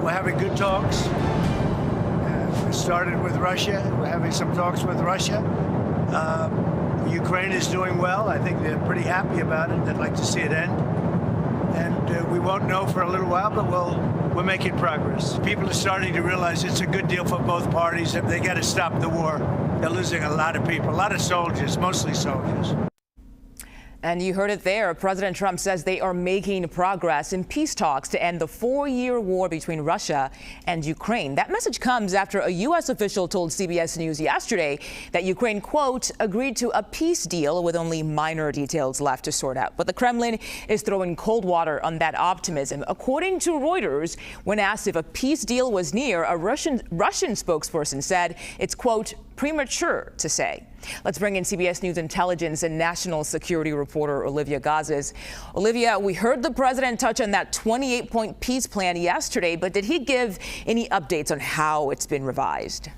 We're having good talks. We started with Russia. We're having some talks with Russia. Ukraine is doing well. I think they're pretty happy about it. They'd like to see it end. And we won't know for a little while, but we're making progress. People are starting to realize it's a good deal for both parties. They got to stop the war. They're losing a lot of people, a lot of soldiers, mostly soldiers. And you heard it there. President Trump says they are making progress in peace talks to end the 4-year war between Russia and Ukraine. That message comes after a U.S. official told CBS News yesterday that Ukraine, quote, agreed to a peace deal with only minor details left to sort out. But the Kremlin is throwing cold water on that optimism. According to Reuters, when asked if a peace deal was near, a Russian spokesperson said it's, quote, premature to say. Let's bring in CBS News intelligence and national security reporter Olivia Gazis. Olivia, we heard the president touch on that 28-point peace plan yesterday, but did he give any updates on how it's been revised?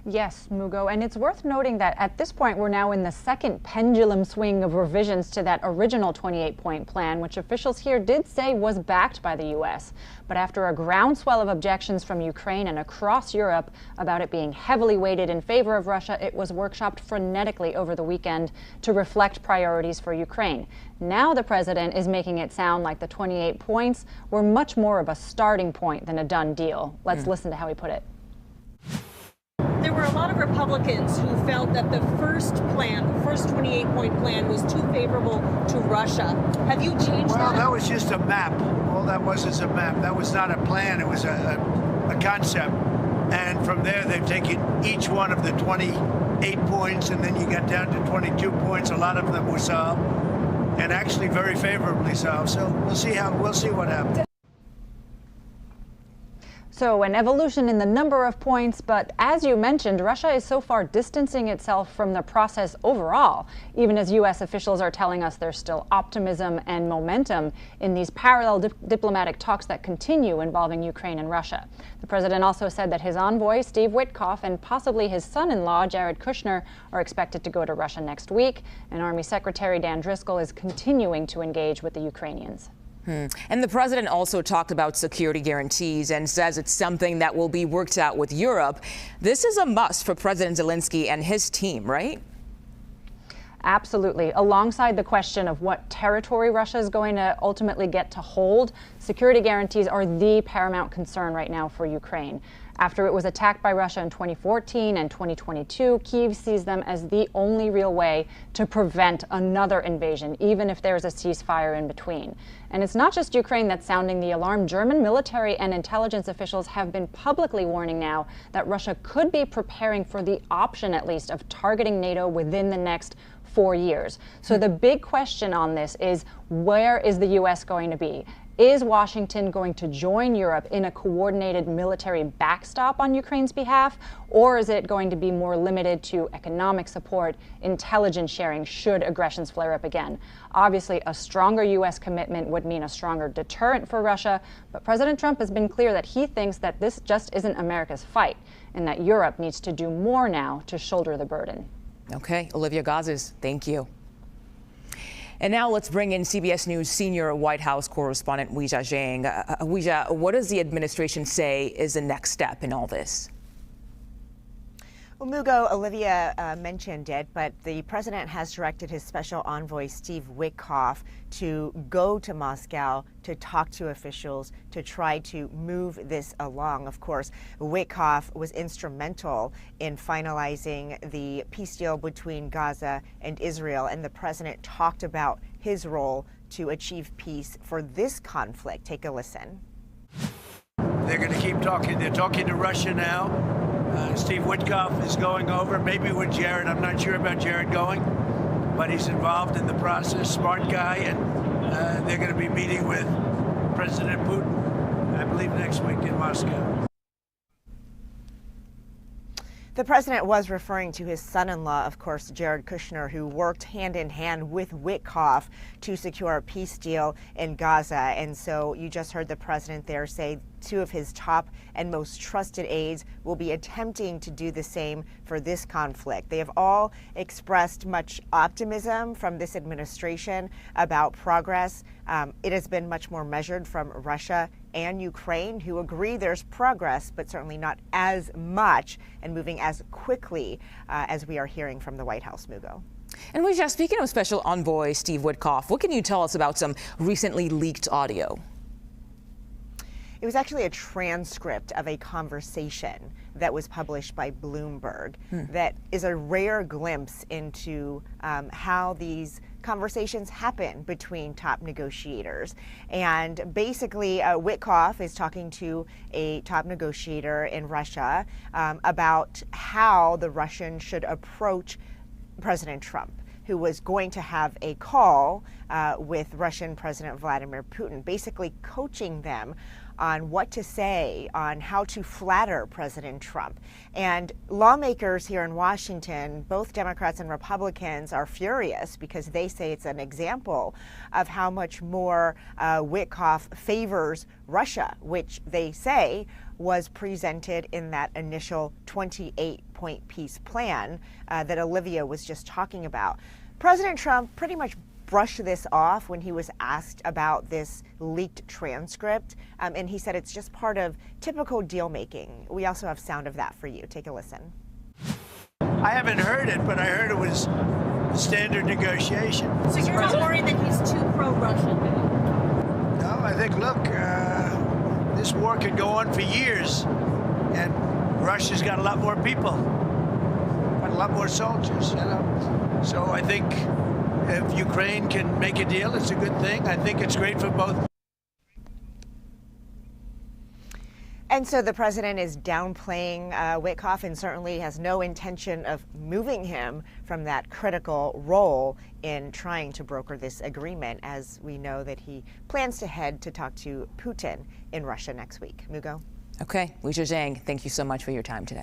Yes, Mugo, and it's worth noting that at this point we're now in the second pendulum swing of revisions to that original 28-point plan, which officials here did say was backed by the U.S. But after a groundswell of objections from Ukraine and across Europe about it being heavily weighted in favor of Russia, it was workshopped frenetically over the weekend to reflect priorities for Ukraine. Now the president is making it sound like the 28 points were much more of a starting point than a done deal. Let's listen to how he put it. There were a lot of Republicans who felt that the first plan, the first 28-point plan, was too favorable to Russia. Have you changed that? Well, that was just a map. All that was is a map. That was not a plan. It was a concept. And from there, they've taken each one of the 28 points, and then you got down to 22 points. A lot of them were solved, and actually very favorably solved. So we'll see what happens. So an evolution in the number of points, but as you mentioned, Russia is so far distancing itself from the process overall, even as U.S. officials are telling us there's still optimism and momentum in these parallel diplomatic talks that continue involving Ukraine and Russia. The president also said that his envoy, Steve Witkoff, and possibly his son-in-law, Jared Kushner, are expected to go to Russia next week, and Army Secretary Dan Driscoll is continuing to engage with the Ukrainians. And the president also talked about security guarantees and says it's something that will be worked out with Europe. This is a must for President Zelensky and his team, right? Absolutely. Alongside the question of what territory Russia is going to ultimately get to hold, security guarantees are the paramount concern right now for Ukraine. After it was attacked by Russia in 2014 and 2022, Kyiv sees them as the only real way to prevent another invasion, even if there's a ceasefire in between. And it's not just Ukraine that's sounding the alarm. German military and intelligence officials have been publicly warning now that Russia could be preparing for the option, at least, of targeting NATO within the next 4 years. So the big question on this is, where is the U.S. going to be? Is Washington going to join Europe in a coordinated military backstop on Ukraine's behalf, or is it going to be more limited to economic support, intelligence sharing should aggressions flare up again? Obviously, a stronger U.S. commitment would mean a stronger deterrent for Russia, but President Trump has been clear that he thinks that this just isn't America's fight and that Europe needs to do more now to shoulder the burden. Okay, Olivia Gazis, thank you. And now let's bring in CBS News senior White House correspondent Weijia Jiang. Weijia, what does the administration say is the next step in all this? Well, Mugo, Olivia mentioned it, but the president has directed his special envoy, Steve Witkoff, to go to Moscow to talk to officials to try to move this along. Of course, Witkoff was instrumental in finalizing the peace deal between Gaza and Israel, and the president talked about his role to achieve peace for this conflict. Take a listen. They're going to keep talking. They're talking to Russia now. Steve Witkoff is going over, maybe with Jared. I'm not sure about Jared going, but he's involved in the process, smart guy, and they're going to be meeting with President Putin, I believe, next week in Moscow. The president was referring to his son-in-law, of course, Jared Kushner, who worked hand in hand with Witkoff to secure a peace deal in Gaza. And so you just heard the president there say two of his top and most trusted aides will be attempting to do the same for this conflict. They have all expressed much optimism from this administration about progress. It has been much more measured from Russia and Ukraine, who agree there's progress, but certainly not as much and moving as quickly as we are hearing from the White House. Mugo. And Wisha, speaking of Special Envoy Steve Witkoff, what can you tell us about some recently leaked audio? It was actually a transcript of a conversation that was published by Bloomberg that is a rare glimpse into how these conversations happen between top negotiators. And basically, Witkoff is talking to a top negotiator in Russia about how the Russians should approach President Trump, who was going to have a call with Russian President Vladimir Putin, basically coaching them on what to say, on how to flatter President Trump. And lawmakers here in Washington, both Democrats and Republicans, are furious because they say it's an example of how much more Witkoff favors Russia, which they say was presented in that initial 28-point peace plan that Olivia was just talking about. President Trump pretty much brushed this off when he was asked about this leaked transcript, and he said it's just part of typical deal making. We also have sound of that for you. Take a listen. I haven't heard it, but I heard it was standard negotiation. So you're not worried that he's too pro-Russian? No, I think, look, this war could go on for years, and Russia's got a lot more people, got a lot more soldiers, you know. So I think if Ukraine can make a deal, it's a good thing. I think it's great for both. And so the president is downplaying Witkoff and certainly has no intention of moving him from that critical role in trying to broker this agreement, as we know that he plans to head to talk to Putin in Russia next week. Mugo? Okay, Wisha Zhang, thank you so much for your time today.